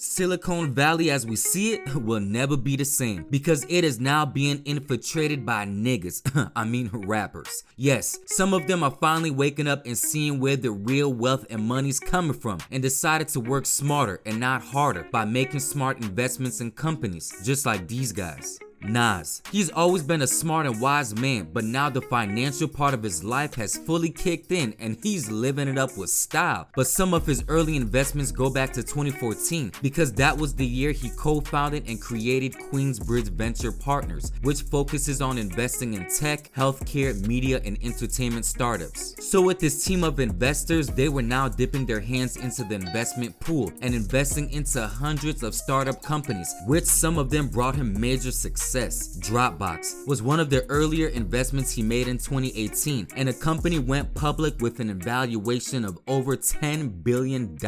Silicon Valley as we see it will never be the same because it is now being infiltrated by niggas, I mean rappers. Yes, some of them are finally waking up and seeing where the real wealth and money's coming from and decided to work smarter and not harder by making smart investments in companies, just like these guys. Nas. He's always been a smart and wise man, but now the financial part of his life has fully kicked in and he's living it up with style. But some of his early investments go back to 2014 because that was the year he co-founded and created Queensbridge Venture Partners, which focuses on investing in tech, healthcare, media, and entertainment startups. So with this team of investors, they were now dipping their hands into the investment pool and investing into hundreds of startup companies, which some of them brought him major success. Dropbox was one of the earlier investments he made in 2018, and the company went public with an valuation of over $10 billion.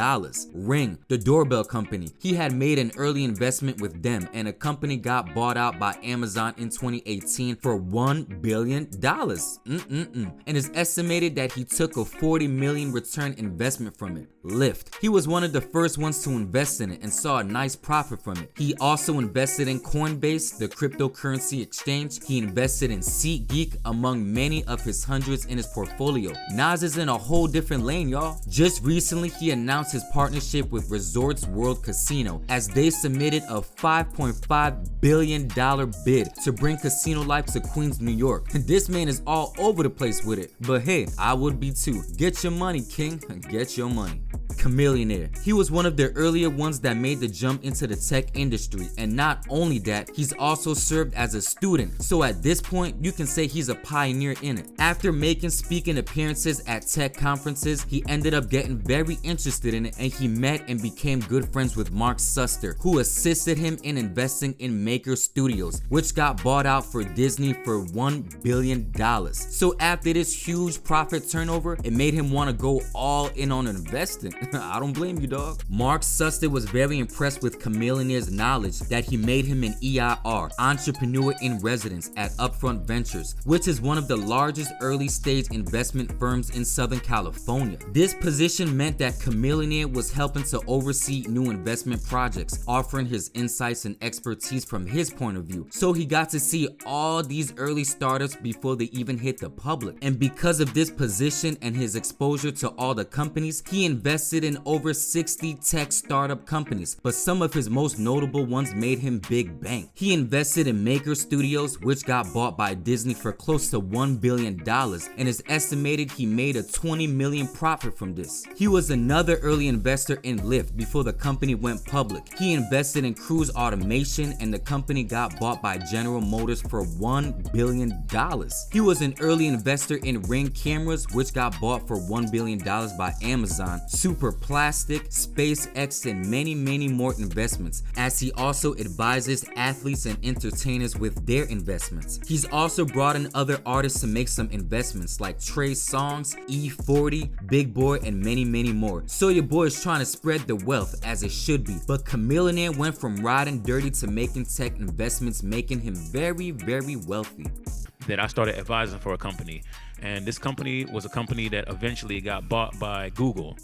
Ring, the doorbell company, he had made an early investment with them, and the company got bought out by Amazon in 2018 for $1 billion. And it's estimated that he took a $40 million return investment from it. Lyft, he was one of the first ones to invest in it and saw a nice profit from it. He also invested in Coinbase, the cryptocurrency exchange. He invested in SeatGeek, among many of his hundreds in his portfolio. Nas is in a whole different lane, y'all. Just recently, he announced his partnership with Resorts World Casino as they submitted a $5.5 billion bid to bring casino life to Queens, New York. This man is all over the place with it, but hey, I would be too. Get your money, king. Get your money. Chamillionaire. He was one of the earlier ones that made the jump into the tech industry, and not only that, he's also served as a student, so at this point you can say he's a pioneer in it. After making speaking appearances at tech conferences, he ended up getting very interested in it, and he met and became good friends with Mark Suster, who assisted him in investing in Maker Studios, which got bought out for Disney for $1 billion. So after this huge profit turnover, it made him want to go all in on investing. I don't blame you, dog. Mark Suster was very impressed with Chamillionaire's knowledge that he made him an EIR, Entrepreneur in Residence, at Upfront Ventures, which is one of the largest early stage investment firms in Southern California. This position meant that Chamillionaire was helping to oversee new investment projects, offering his insights and expertise from his point of view. So he got to see all these early startups before they even hit the public. And because of this position and his exposure to all the companies, he invested in over 60 tech startup companies, but some of his most notable ones made him big bank. He invested in Maker Studios, which got bought by Disney for close to $1 billion, and it's estimated he made a $20 million profit from this. He was another early investor in Lyft before the company went public. He invested in Cruise Automation, and the company got bought by General Motors for $1 billion. He was an early investor in Ring Cameras, which got bought for $1 billion by Amazon, Super Plastic, SpaceX, and many more investments, as he also advises athletes and entertainers with their investments. He's also brought in other artists to make some investments like Trey Songz, E40, Big Boy, and many more. So your boy is trying to spread the wealth as it should be, but Chamillionaire went from riding dirty to making tech investments, making him very wealthy. That I started advising for a company, and this company was a company that eventually got bought by Google.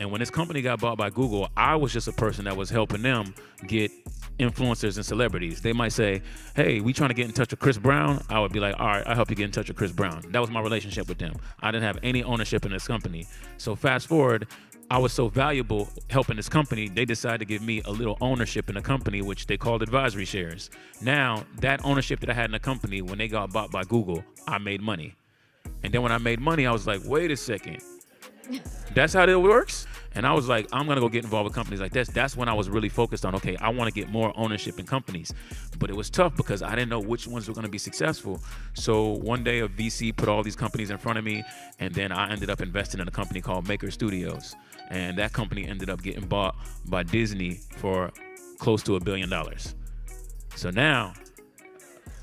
And when this company got bought by Google, I was just a person that was helping them get influencers and celebrities. They might say, hey, we trying to get in touch with Chris Brown. I would be like, all right, I'll help you get in touch with Chris Brown. That was my relationship with them. I didn't have any ownership in this company. So fast forward, I was so valuable helping this company, they decided to give me a little ownership in the company, which they called advisory shares. Now, that ownership that I had in the company, when they got bought by Google, I made money. And then when I made money, I was like, wait a second. That's how it works? And I was like, I'm going to go get involved with companies like this. That's when I was really focused on, okay, I want to get more ownership in companies. But it was tough because I didn't know which ones were going to be successful. So one day a VC put all these companies in front of me, and then I ended up investing in a company called Maker Studios. And that company ended up getting bought by Disney for close to $1 billion. So now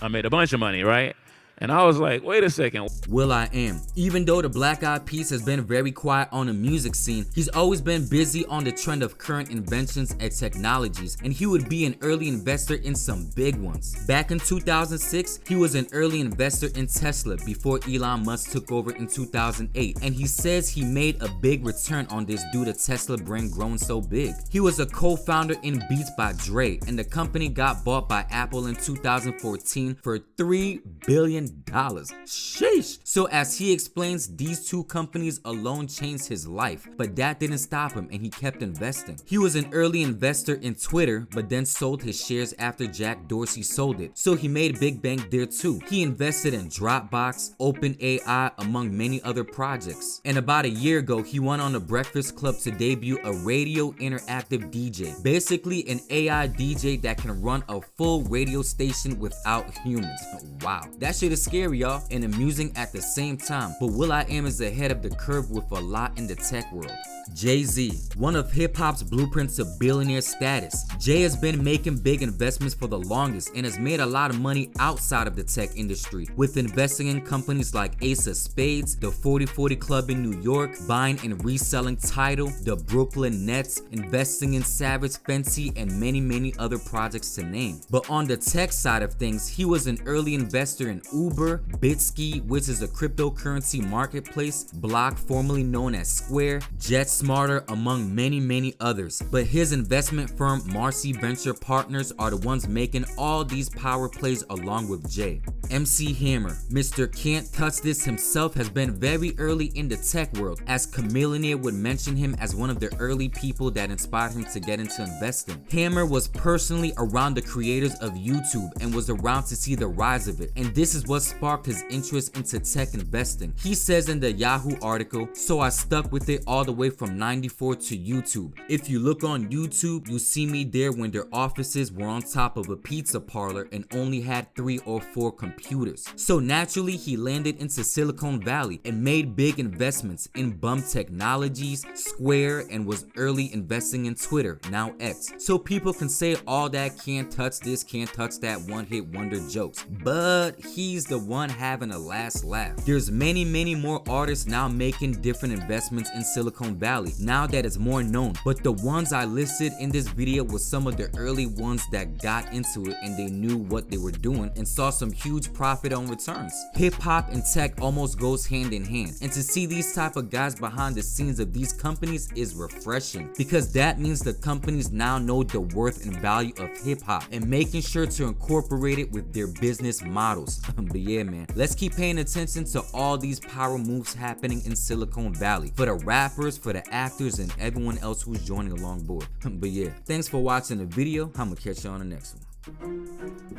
I made a bunch of money, right? And I was like, wait a second. Will.i.am. Even though the Black Eyed Peas has been very quiet on the music scene, he's always been busy on the trend of current inventions and technologies, and he would be an early investor in some big ones. Back in 2006, he was an early investor in Tesla before Elon Musk took over in 2008, and he says he made a big return on this due to Tesla brand growing so big. He was a co-founder in Beats by Dre, and the company got bought by Apple in 2014 for $3 billion. Sheesh. So as he explains, these two companies alone changed his life, but that didn't stop him and he kept investing. He was an early investor in Twitter, but then sold his shares after Jack Dorsey sold it. So he made big bank there too. He invested in Dropbox, OpenAI, among many other projects. And about a year ago, he went on the Breakfast Club to debut a radio interactive DJ. Basically an AI DJ that can run a full radio station without humans. Wow. That shit is scary, y'all, and amusing at the same time, but Will.i.am is ahead of the curve with a lot in the tech world. Jay-Z, one of hip-hop's blueprints to billionaire status. Jay has been making big investments for the longest and has made a lot of money outside of the tech industry, with investing in companies like Ace of Spades, the 40/40 Club in New York, buying and reselling Tidal, the Brooklyn Nets, investing in Savage Fenty, and many other projects to name. But on the tech side of things, he was an early investor in Uber, Bitski, which is a cryptocurrency marketplace, Block, formerly known as Square, JetSmarter, among many others. But his investment firm, Marcy Venture Partners, are the ones making all these power plays along with Jay. MC Hammer, Mr. Can't Touch This himself, has been very early in the tech world, as Chamillionaire would mention him as one of the early people that inspired him to get into investing. Hammer was personally around the creators of YouTube and was around to see the rise of it, and this is what sparked his interest into tech investing. He says in the Yahoo article, "So I stuck with it all the way from '94 to YouTube. If you look on YouTube, you see me there when their offices were on top of a pizza parlor and only had 3 or 4 computers. So naturally, he landed into Silicon Valley and made big investments in Bum Technologies, Square, and was early investing in Twitter, now X. So people can say all that can't touch this, can't touch that one-hit wonder jokes, but he's the one having a last laugh. There's many more artists now making different investments in Silicon Valley now that it's more known, but the ones I listed in this video were some of the early ones that got into it and they knew what they were doing and saw some huge profit on returns. Hip-hop and tech almost goes hand in hand, and to see these type of guys behind the scenes of these companies is refreshing, because that means the companies now know the worth and value of hip-hop and making sure to incorporate it with their business models. But yeah, man, let's keep paying attention to all these power moves happening in Silicon Valley, for the rappers, for the actors, and everyone else who's joining along board. But yeah, thanks for watching the video. I'm gonna catch you on the next one.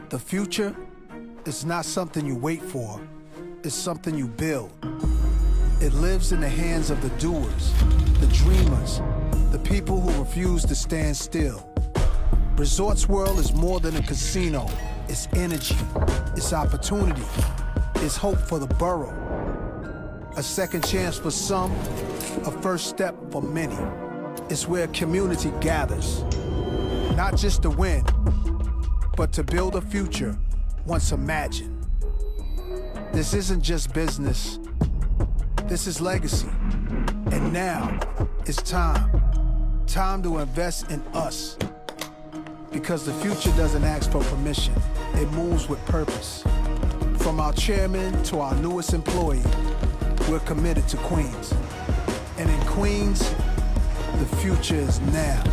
The future is not something you wait for, it's something you build. It lives in the hands of the doers, the dreamers, the people who refuse to stand still. Resorts World is more than a casino. It's energy, it's opportunity, it's hope for the borough. A second chance for some, a first step for many. It's where community gathers, not just to win, but to build a future once imagined. This isn't just business, this is legacy. And now, it's time to invest in us. Because the future doesn't ask for permission, it moves with purpose. From our chairman to our newest employee, we're committed to Queens. And in Queens, the future is now.